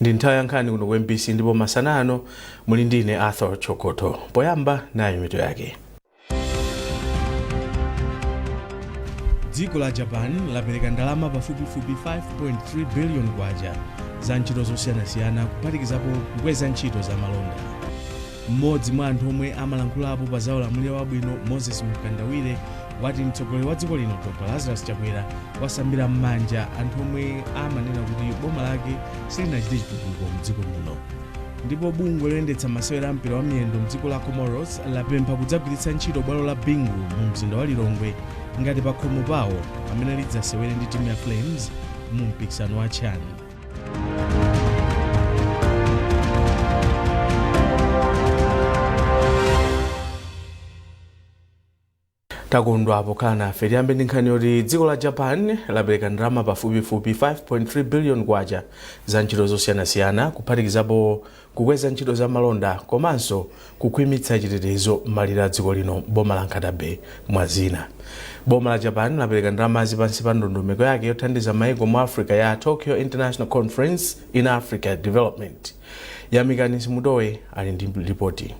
Ndi nthawi ya nkhani kuno ku MBC ndipo masana ano muli ndine Arthur Chokoto. Poyamba nayo mitu yake. Dziko la Japan lapereka ndalama pafupifupi 5.3 billion kwacha za ntchito zosiyanasiyana kuphatikizapo kukweza ntchito za malonda. Mmodzi mwa anthu omwe amalankhulapo pa za ulamuliro wabwino Moses Mkandawire wati mtsogoleri wa dziko lino Dr. Lazarus Chakwera wasambira m'manja anthu omwe amanena kuti boma lake silinachite chitukuko mdziko muno. Ndipo bungwe loyendetsa masewera a mpira wa miyendo mdziko la Comoros lapempha kudzagwiritsa ntchito bwalo la Bingu mu mzinda wa Lilongwe ngati pa khomo pawo amene lidzasewere ndi timu ya Flames mu mpikisano wa CHAN. Takondwa pokhala nafe tiyambe ndi nkhani yoti dziko la Japan lapereka ndalama pafupifupi 5.3 billion kwacha za ntchito zosiyanasiyana kuphatikizapo kukweza ntchito za malonda komanso kukhwimitsa chitetezo m'malire a dziko lino boma la Nkatabe mwa zina. Boma la Japan lapereka ndalama pansi pa ndondomeko yake yothandiza maiko mu Africa ya Tokyo International Conference in Africa Development. Yamikani Simudowe ali ndi ripoti.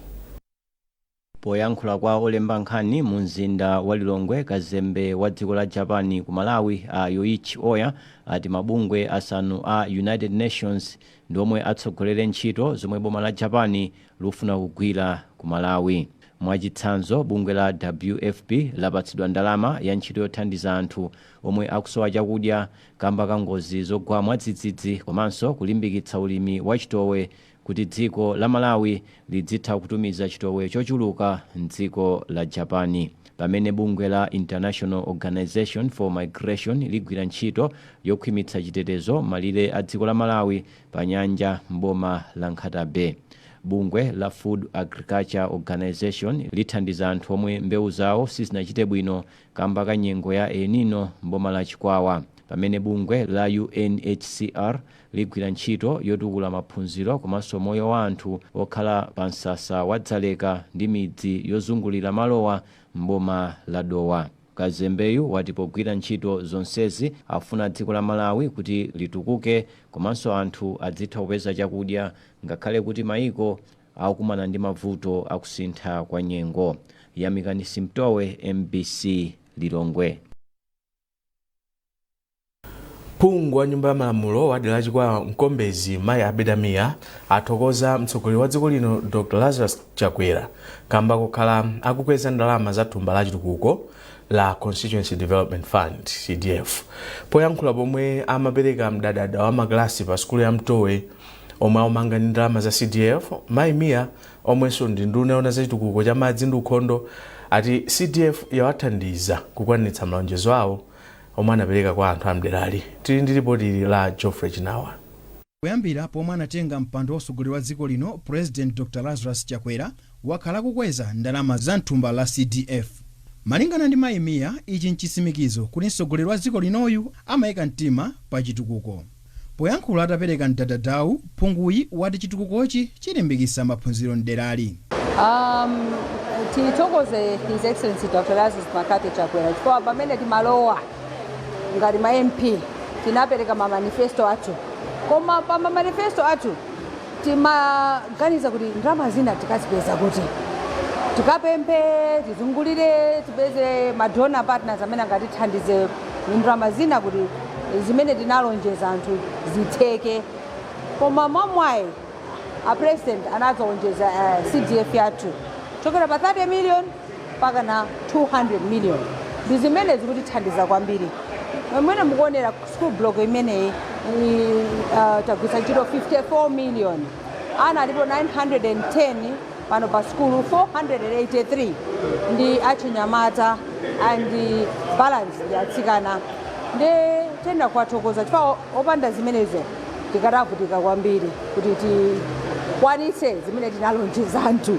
Poyankhula kwa olemba nkhani mu mzinda wa Lilongwe, kazembe wa dziko la Japan ku Malawi a Yoichi Oya ati mabungwe asanu a United Nations ndomwe atsogolere ntchito zomwe boma la Japan lufuna kugwira ku Malawi. Mwachitsanzo bungwe la WFP lapatsidwa ndalama ya ntchito yothandiza anthu omwe akusowa chakudya kamba ka ngozi zogwa mwadzidzidzi komanso kulimbikitsa ulimi wa chitowe kuti dziko la Malawi lidzitha kutumiza chitowe chochuluka mdziko la Japan. Pamene bungwe la International Organization for Migration ligwira ntchito yokhwimitsa chitetezo malire a dziko la Malawi pa nyanja mboma la Nkatabe. Bungwe la Food Agriculture Organization lithandiza anthu omwe mbewu zawo sizinachite bwino kamba ka nyengo ya El Nino mboma la Chikwawa. Pamene bungwe la UNHCR ligwira ntchito yotukula maphunziro komanso moyo wa anthu okhala pa msasa wa Dzaleka ndi midzi yozungulira malowa mboma la Dowa. Kazembeyu wati pogwira ntchito zonsezi afuna dziko la Malawi kuti litukuke komanso anthu adzitha kupeza chakudya ngakhale kuti maiko akukumana ndi mavuto akusintha kwa nyengo. Yamikani Simtowe, MBC Lilongwe. Phungu wa nyumba ya malamulo wa dera la Mkombezi Mayi Abedamia athokoza mtsogoleri wa dziko lino Dr. Lazarus Chakwera kamba kokhala akukweza ndalama za thumba la chitukuko la Constituency Development Fund CDF. Poyankhula pomwe amapereka mdadada wa maklasi pa skulu ya Mtowe omwe aumanga ndi ndalama za CDF, Mayi Mia omwenso ndi nduna yona za chitukuko cha madzi ndi ukhondo ati CDF yawathandiza kukwanitsa malonjezo awo omwe anapereka kwa anthu amderali. Tili ndi ripoti la Geoffrey Chinawa. Kuyambira pomwe anatenga mpando wa mtsogoleri wa dziko lino, President Dr. Lazarus Chakwera wakhala kukweza ndalama za thumba la CDF. Malingana ndi Mayi Mia, ichi nchitsimikizo kuti mtsogoleri wa dziko linoyu amayika mtima pa chitukuko. Poyankhula atapereka mdadadawu, phunguyi wati chitukukochi chilimbikitsa maphunziro mderali. Titokoze His Excellency Dr. Lazarus Makate Chakwera chifukwa pamene timalowa ngati ma MP tinapereka ma manifesto athu. Koma pa ma manifesto athu timaganiza kuti ndalama zina tikazipeza kuti tikapemphe tizungulire tipeze ma donor partners amene angatithandize ndalama zina kuti zimene tinalonjeza anthu zitheke. Koma mwamwayi a president anazonjeza CDF yathu chokera pa 30 million mpaka na 200 million. Ndi zimene zikutithandiza kwambiri. Mwene mukuonera school block imeneyi tagwisa ntchito 54 million. Ana alipo 910 pano pa school 483 ndi achinyamata and balance ndi atsikana. Ndi tenda kuwathokoza chifukwa opanda zimenezo tikatavutika kwambiri kuti tikwanitse zimene tinalonjeza anthu.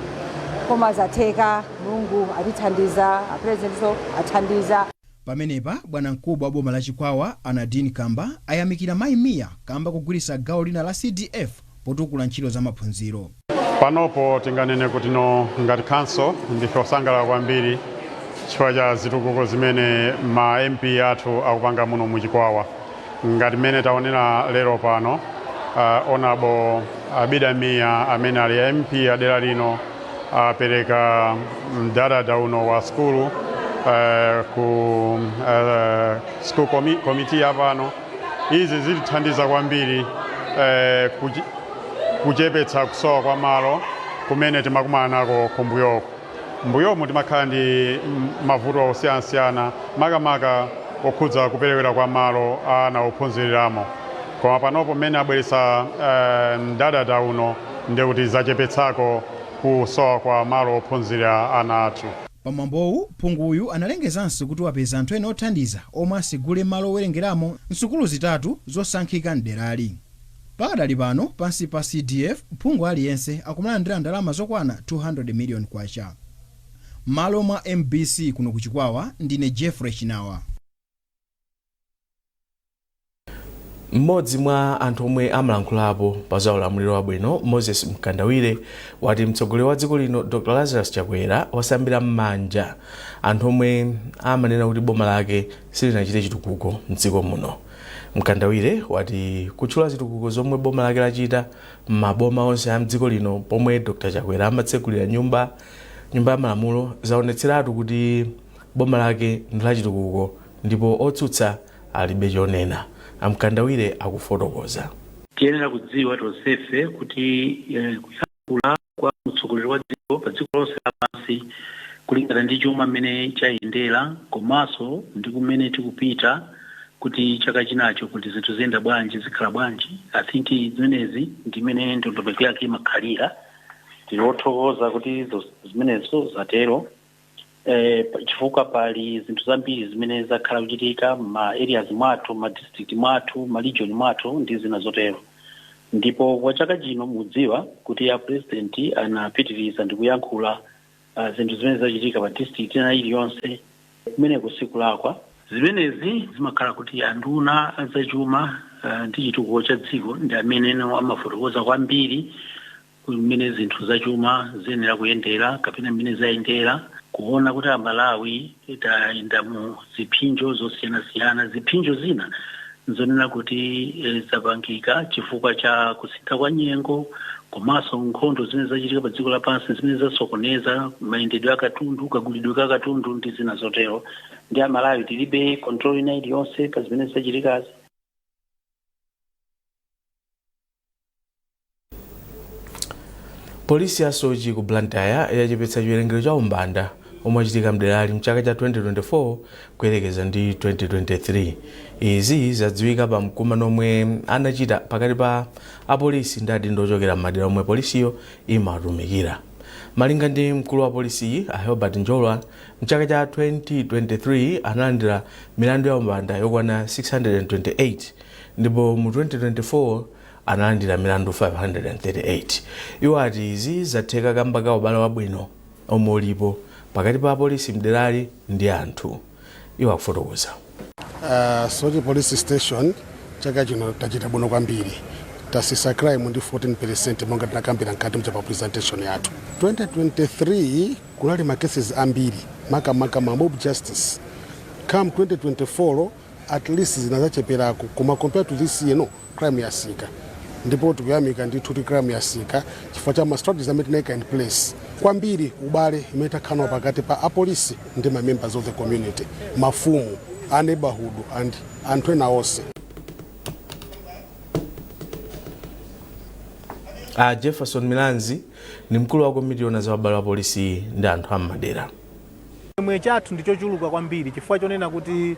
Koma zatheka, Mulungu atithandiza, a presidentso athandiza. Pamenepa bwana mkubwa wa boma la Chikwawa Anadine Kamba ayamikira Mayi Mia kamba kugwiritsa gawo lina la CDF potukula ntchito za maphunziro. Panopo tinganene kuti no ngati council ndife osangalala kwambiri chifukwa cha zitukuko zimene ma MP athu akupanga muno mu Chikwawa. Ngati mene taonera lero pano Honorable Abidamia amene ali MP adera lino apereka mdadada uno wa skulu ku school committee yapano. Izi zilithandiza kwambiri kuchepetsa kusowa kwa malo kumene timakumana nako kumbuyoko. Mbuyomu timakhala ndi mavuto osiyanasiyana makamaka okhudza kuperewera kwa malo ana ophunziriramo. Koma panopo mmene abweretsa mdadada uno ndikuti zachepetsako kusowa kwa malo ophunzira ana athu. Pamwambowu phunguyu analengezanso kuti wapeza anthu ena othandiza omwe asigule malo owerengeramo nsukulu zitatu zosankhika mderali. Pakadali pano pansi pa CDF phungu aliyense akumalandira ndalama zokwana 200 million kwacha. Malo mwa MBC kuno kuchikwawa ndine Jeffrey Chinawa. Mmodzi mwa anthu omwe amalankhulapo pa za ulamuliro wabwino Moses Mkandawire wati mtsogoleri wa dziko lino Dr. Lazarus Chakwera wasambira m'manja anthu omwe amanena kuti boma lake silinachite chitukuko mdziko muno. Mkandawire wati kutchula zitukuko zomwe boma lake lachita m'maboma onse a mdziko lino pomwe Dr. Chakwera amatsekulira nyumba ya malamulo zaonetseratu kuti boma lake ndi lachitukuko ndipo otsutsa alibe chonena. Mkandawire akufotokoza. Tiyenera kudziwa tonsefe kuti kuyankhula kwa mtsogoleri wa dziko pa dziko lonse lapansi kulingana ndi chuma mmene chayendera komanso ndi kumene tikupita kuti chaka chinacho kuti zinthu ziyenda bwanji zikhala bwanji. I think zimenezi ndimene ndondomeko yake imakhalira. Tinothokoza kuti zimenezo zatero. Chifukwa pali zinthu zambiri zimene zakhala kuchitika ma areas mwathu, ma district mwathu, ma region mwathu ndi zina zotero. Ndipo kwa chaka chino mudziwa kuti ya president anapitiriza ndi kuyankhula zinthu zimene zachitika pa district na iliyonse kumene kusiku lakwa. Zimenezi zimakhala kuti anduna azachuma ndi chitukuko cha dziko ndi amene amafotokoza kwambiri kumene zinthu zachuma ziyenera kuyendera kapena mmene zayendera. Kuona kuti Malawi itaenda mu ziphinjo zosiyanasiyana. Ziphinjo zina nzonena kuti zapangika chifukwa cha kusintha kwa nyengo komanso nkhondo zimene zachitika pa dziko lapansi zimene zasokoneza mayendedwe akatundu, kagulidwe ka katundu ndi zina zotero. Ndi Malawi tilibe control ina iliyonse pa zimene zachitikazi. Polisi ya Sochi ku Blantyre yachepetsa chiwerengero cha umbanda omwe achitika mderali mchaka cha 2024 kuyerekeza ndi 2023. Izi zadziwika pa mkumano omwe anachita pakati pa apolisi ndi adindo ochokera m'madera omwe polisiyo imatumikira. Malinga ndi mkulu wa polisi Herbert Njolwa, mchaka cha 2023 analandira milandu ya umbanda yokwana 628 ndipo mu 2024 analandira milandu 538. Iwo ati izi zatheka kamba ka ubale wabwino omwe ulipo pakati pa polisi mderali ndi anthu. Iwo akufotokoza. Sochi police station chaka chino tachita bwino kwambiri. Tasisa crime ndi 14% monga tinakambira nkati mcha presentation yathu. 2023 kunali ma cases ambiri maka mob justice. Come 2024 at least zinazacheperako kuma compared to this year crime yasika. Ndipo tukuyamika ndi kuti crime yasika chifukwa cha ma strategies amene tinayika in place. Kwambiri ubale imetakhanwa pakati pa apolisi ndi ma members of the community, mafumu, a neighborhood and anthu ena onse. Jefferson Milanzi ni mkulu wa komiti ya zabala wa polisi ndi anthu ammadera. Chimwe chathu ndichochuluka kwambiri chifukwa chonena kuti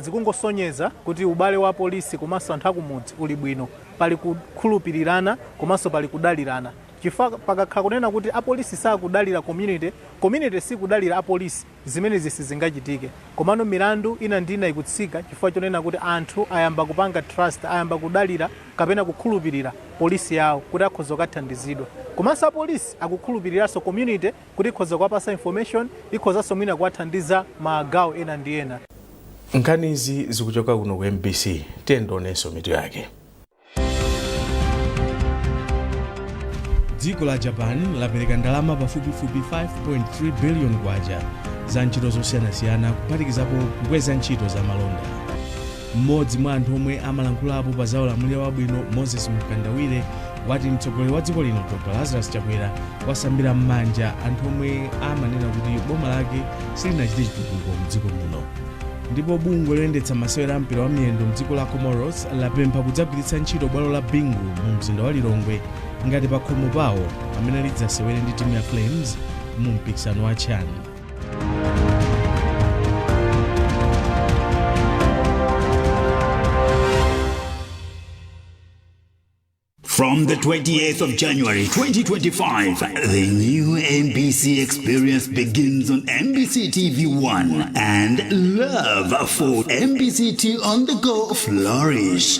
zikungosonyeza kuti ubale wa polisi komanso anthu akumudzi uli bwino, pali kukhulupirirana komanso pali kudalirana. Chifukwa pakakhala kunena kuti apolisi sakudalira community sikudalira apolisi, zimene zisizingachitike. Komano milandu ina ndina ikutsika chifukwa chonena kuti anthu ayamba kupanga trust, ayamba kudalira kapena kukhulupirira polisi yawo kuti akhoza kuthandizidwa. Komanso apolisi akukhulupiriranso community kuti ikhoza kuwapasa information, ikhozanso mwina kuwathandiza magawo ena ndi ena. Nkhanizi zikuchoka kuno ku MBC, tendonenso mitu yake. Dziko la Japan lapereka ndalama pafupifupi 5.3 billion kwacha za ntchito zosiyanasiyana kuphatikizapo kukweza ntchito za malonda. Mmodzi mwa anthu omwe amalankhulapo pa za ulamuliro wabwino Moses Mkandawire wati mtsogoleri wa dziko lino Dr. Lazarus Chakwera wasambira m'manja anthu omwe amanena kuti boma lake silinachite chitukuko mdziko muno. Ndipo bungwe loyendetsa masewera a mpira wa miyendo mdziko la Comoros lapempha kudzagwiritsa ntchito bwalo la Bingu mu mzinda wa Lilongwe ngati pa khomo pawo pamene lidzasewere ndi timu ya Flames mu mpikisano wa CHAN. From the 28th of January 2025, the new NBC experience begins on NBC TV1 and love for NBC2 on the go flourish.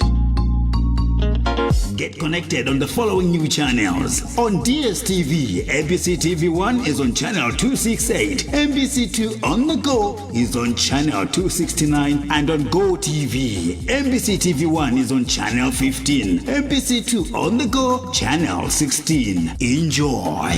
Get connected on the following new channels. On DSTV, NBC TV1 is on channel 268. NBC2 on the go is on channel 269. And on Go TV, NBC TV1 is on channel 15. NBC2 on the go, channel 16. Enjoy.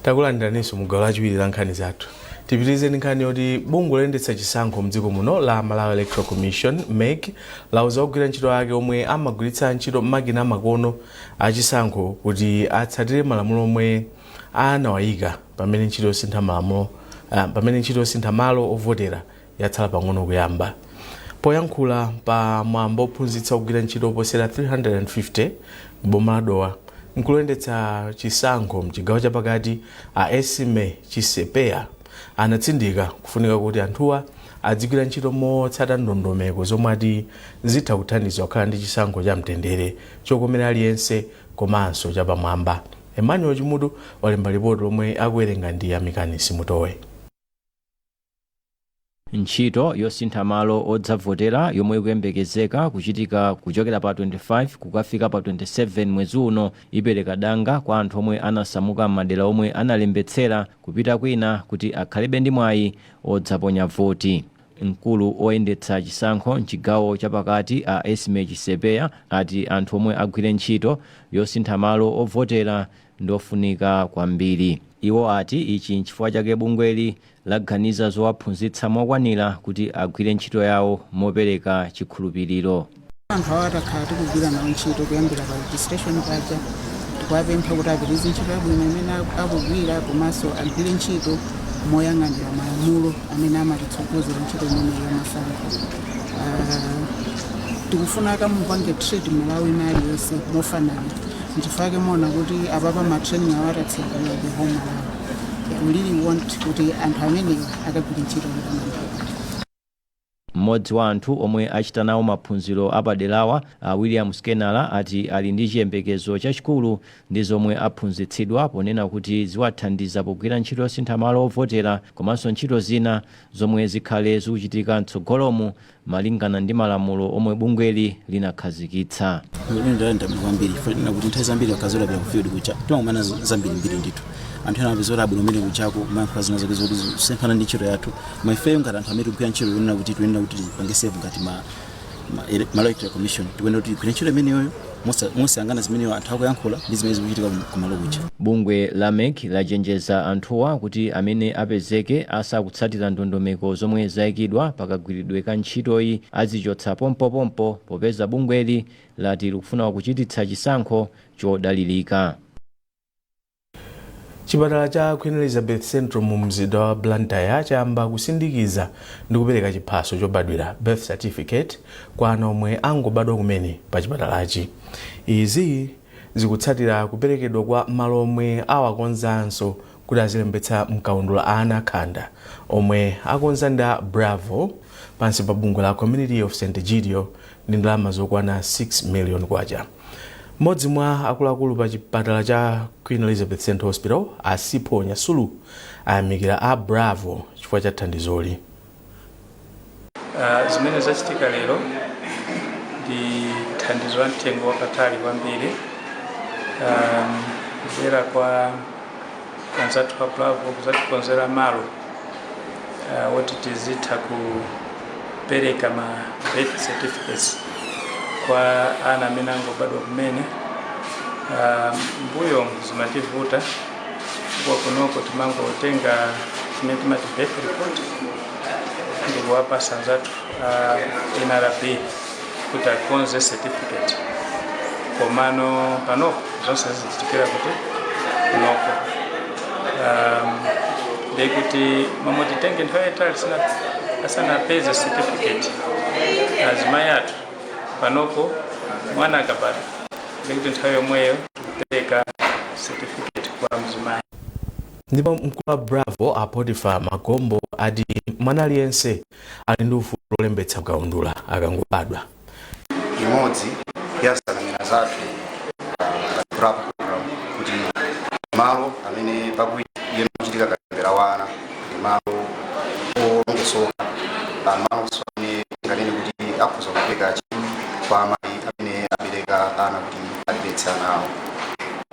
Takulandiranso mu gawo lachiwiri la nkhani zathu. Tipitirize nkhani yoti bungwe loyendetsa chisankho mdziko muno la Malawi Electoral Commission MEC lauza ogwira ntchito ake omwe amagwiritsa ntchito makina amakono a chisankho kuti atsatire malamulo omwe anawayika pamene ntchito yosintha malo ovotera yatsala pang'ono kuyamba. Poyankhula pa mwambo ophunzitsa ogwira ntchito oposera 350 m'boma la Dowa, nkuloyendetsa chisankho mchigawo chapakati a Esme Chisepeya anatsindika kufunika kuti anthuwa adzigwira ntchito motsata ndondomeko zomwe ati zitha kuthandiza kukhala ndi chisankho cha mtendere chokomera aliyense komanso chapamwamba. Emmanuel Chimutu walemba ripoti lomwe akuwerenga ndi Amikani Simutowe. Ntchito yosintha malo odzavotera yomwe ikuyembekezeka kuchitika kuchokera pa 25 kukafika pa 27 mwezi uno ipereka danga kwa anthu omwe anasamuka madera omwe analembetsera kupita kwina kuti akhalebe ndi mwayi odzaponya voti. Mkulu oyendetsa chisankho mchigawo chapakati a Esme Chisepeya ati anthu omwe agwire ntchito yosintha malo ovotera ndofunika kwambiri. Iwo ati ichi nchifukwa chake bungweli laganiza zowaphunzitsa mokwanira kuti agwire ntchito yawo mopereka chikhulupiriro. Anthu atakhala tikugwira nawo ntchito kuyambira pa registration paja tikuwapempha kuti apitirize ntchito yabwino imene akugwira komanso agwire ntchito moyang'anira malamulo amene amatitsogozera ntchito imeneyo yamasankho. Tikufuna kamupange treat Malawi ina aliyonse mofanana. Nchifukwa mona kuti apapa matraining awatatsegula ku home Malawi. We really want kuti anthu ameneyo akagwira ntchito mofanana. Mmodzi wa anthu omwe achita nawo maphunziro apaderawa William Skenala ati ali ndi chiyembekezo chachikulu ndi zomwe aphunzitsidwa ponena kuti ziwathandiza pogwira ntchito yosintha malo ovotera komanso ntchito zina zomwe zikhale zikuchitika mtsogolomu malingana ndi malamulo omwe bungweli linakhazikitsa. Ndinda kwambiri funa kuti nthawi zambiri akazola bya kufield kucha timangomana zambiri ndithu anthu ana bizora abwino mene kuchako mankho zina zake zoti semphana ndi ntchito yathu maifeyo ngati anthu amene kugwira ntchito yonena kuti tuyenera kuti pange save ngati Malawi Electoral Commission tiyenera kuti kugwira ntchito imeneyo mosiyangana zimeneyo anthu akuyankhula ndi zimene zikuchitika kumalo kucha. Bungwe la MEC lachenjeza anthuwa kuti amene apezeke asakutsatira ndondomeko zomwe zayikidwa pakagwiridwe ka ntchitoyi azichotsa pompopompo popeza bungweli lati likufuna kuchititsa chisankho chodalirika. Chipatala cha Queen Elizabeth Central mu mzinda wa Blantyre chayamba kusindikiza ndi kupereka chiphaso chobadwira birth certificate kwa ana omwe angobadwa kumene pa chipatalachi. Izi zikutsatira kuperekedwa kwa malo omwe awakonzanso kuti azilembetsa mkaundula ana khanda omwe akonza nda Bravo pansi pa bungwe la Community of St. Egidio ndi ndalama zokwana 6 million kwacha. Mmodzi mwa akuluakulu pa chipatala cha Queen Elizabeth Central Hospital Asipo Nyasulu ayamikira a Bravo chifukwa cha thandizoli. Zimene zachitika lero ndi thandizo la mtengo wapatali kwambiri kudzera kwa anzathu a Bravo kuzatikonzera malo woti tizitha kupereka ma birth certificates kwa ana amene angobadwa kumene. Mbuyo zimativuta kwa kunoko timangotenga chimene timati birth report ndikuwapasa anzathu NRB kuti akonze certificate. Komano panoko zonse zichitikira kuti kunoko ndekuti mamotitenge nthawi yayitali asanapeze certificate azimayi athu panoko mwana akabadwa ndekuti nthawi yomweyo tikupereka certificate kwa mzimayi. Ndipo mkulu wa Bravo a Potiphar Magombo ati mwana aliyense ali ndi ufulu olembetsa kaundula akangobadwa. Imodzi yasanamira zathu Bravo kuti malo amene pakuiye machitika kalembera wana ndi malo olongosoka, malo amene nganene kuti akhoza kupereka chidwi kwa amayi amene abereka ana kuti alembetse ana awo.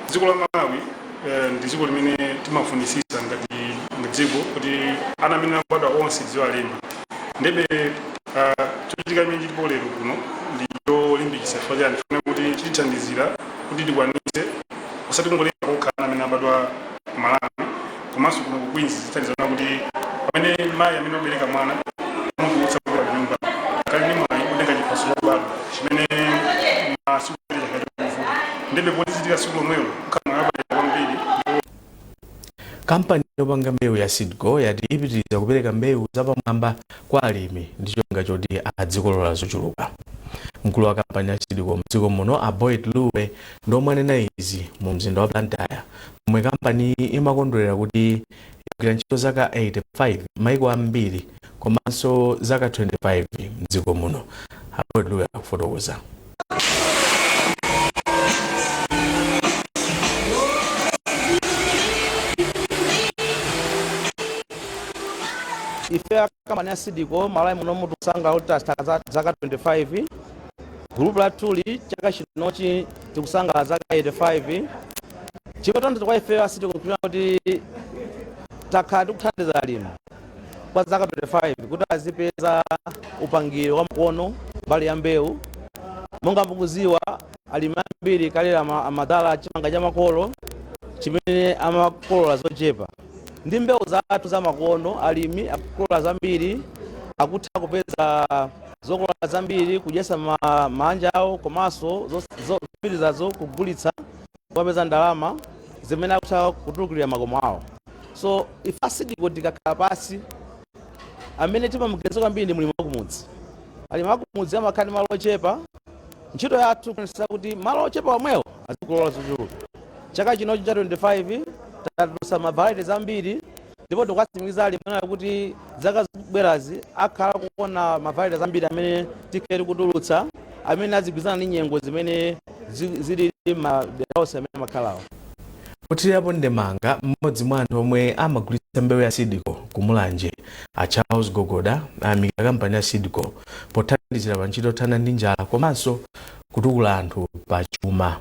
Dziko la Malawi ndi dziko limene timafunisisa ngati mdziko kuti ana amene akubadwa onse ziwalemba. Ndebe chochitika imene chilipo lero kuno ndi yolimbikitsa chifukwa chani tifuna kuti tithandizira kuti tikwanitse osati kungolemba kokha ana amene abadwa Malawi komanso kuno ku Queens zithandizana kuti pamene mayi amene abereka mwana munthu wotsakula nyumba kali ni mayi utenga chipaso chobadwa chimene masiku chakachivuta ndebe potizitika siku lomwelo kama abereka kwambiri. Kampani yopanga mbewu ya Seedco yati ipitiriza kupereka mbewu zapamwamba kwa alimi ndi cholinga choti adzikolola zochuluka. Mkulu wa kampani ya Seedco mdziko muno a Boyd Luwe ndomwe anena izi mu mzinda wa Blantyre, momwe kampani imakondwerera kuti yagwira ntchito zaka 85 maiko ambiri komanso zaka 25 mdziko muno. A Boyd Luwe akufotokoza. Ife kampani ya Seedco Malawi muno mutu kusanga ulita zaka 25, group la tuli chaka chinochi tikusanga zaka 85. Chikotondo kwa ife Seedco kupima kuti takati kuthandiza alimi kwa zaka 25 kuti azipeza upangiro wa mkono mbali ya mbewu. Monga mkuziwa alimi ambiri kalera amadala chimanga cha makolo chimene amakolola zochepa. Ndi mbewu zathu za makono alimi akukolola zambiri akutha kupeza zokolola zambiri kudyesa manja awo komanso zopitirizazo kugulitsa kupeza ndalama zimene akutha kutulukira makomo awo. So ife Seedco tikakhala pasi amene timamugwiritsa kwambiri ndi mulimi wakumudzi. Alimi wakumudzi amakhala malo ochepa, ntchito yathu kuonetsa kuti malo ochepa omwewo azikolola zochuluka. Chaka chinochi cha 25 tatusa mavarieties zambiri ndipo tikutsimikiza alimi kuti zaka zikubwerazi akhala kuona mavarieties zambiri amene tikeri kutulutsa amene azigwizana ndi nyengo zimene zili madera onse amene makhalawo. Potirapo ndemanga mmodzi mwa anthu omwe amagulitsa mbewu ya Seedco kumulanje a Charles Gogoda ayamika kampani ya Seedco pothandizira pa ntchito yothana ndi njala komanso kutukula anthu pa chuma.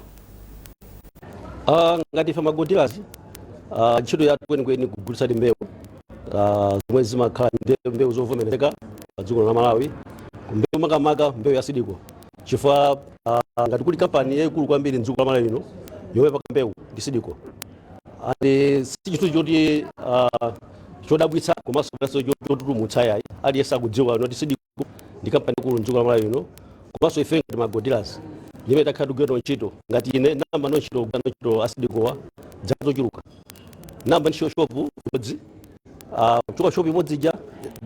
Ngati ife magodealers ntchito yathu kwenikweni kugulitsa mbewu zomwe zimakhala mbewu zovomerezeka pa dziko la Malawi, mbewu makamaka mbewu ya Seedco chifukwa ngati kuli kampani yayikulu kwambiri mdziko la Malawi lino yomwe paka mbewu ndi Seedco. Si chinthu choti chodabwitsa komanso chotutumutsa yayi aliyense akudziwa kuti Seedco ndi kampani yakulu mdziko la Malawi lino. Komanso ife ngati magodealers limene takhala tikugwira ntchito ngati ine namba ntchito a Seedco zaka zochuluka namba ntchito shopu imodzi chukwa shopu imodzi ija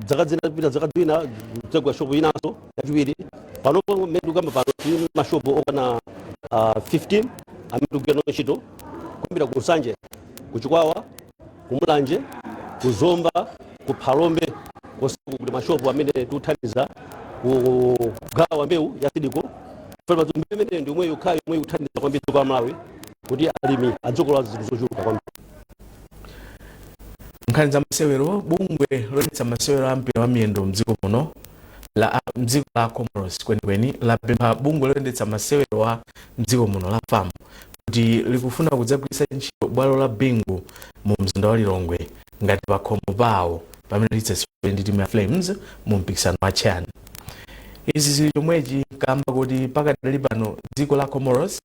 zaka zina zaka zina tsegwa shopu inanso yachiwiri pano mmene kamba pano tili mashopu okwana 15 amene tikugwira ntchito kuyambira ku Nsanje, ku Chikwawa, ku Mulanje, ku Zomba, ku Phalombe konse kuli mashopu amene tikuthandiza kugawa mbewu ya Seedco. Mbewu imene ndi yomwe yokhayo yomwe ikuthandiza kwambiri kwa Malawi kuti alimi adzikolola zinthu zochuluka kwambiri. Nkhani za masewero, bungwe loyendetsa masewero ampira wa miyendo mdziko muno la mdziko la Comoros kwenikweni lapempha bungwe loyendetsa masewero wa mdziko muno la FAM kuti likufuna kudzagwiritsa ntchito bwalo la bingu mu mzinda wa Lilongwe ngati pakhomo pawo pamene lidzasewere ndi timu ya Flames mu mpikisano wa CHAN. Izi zili chomwechi kamba kuti pakadali pano dziko la Comoros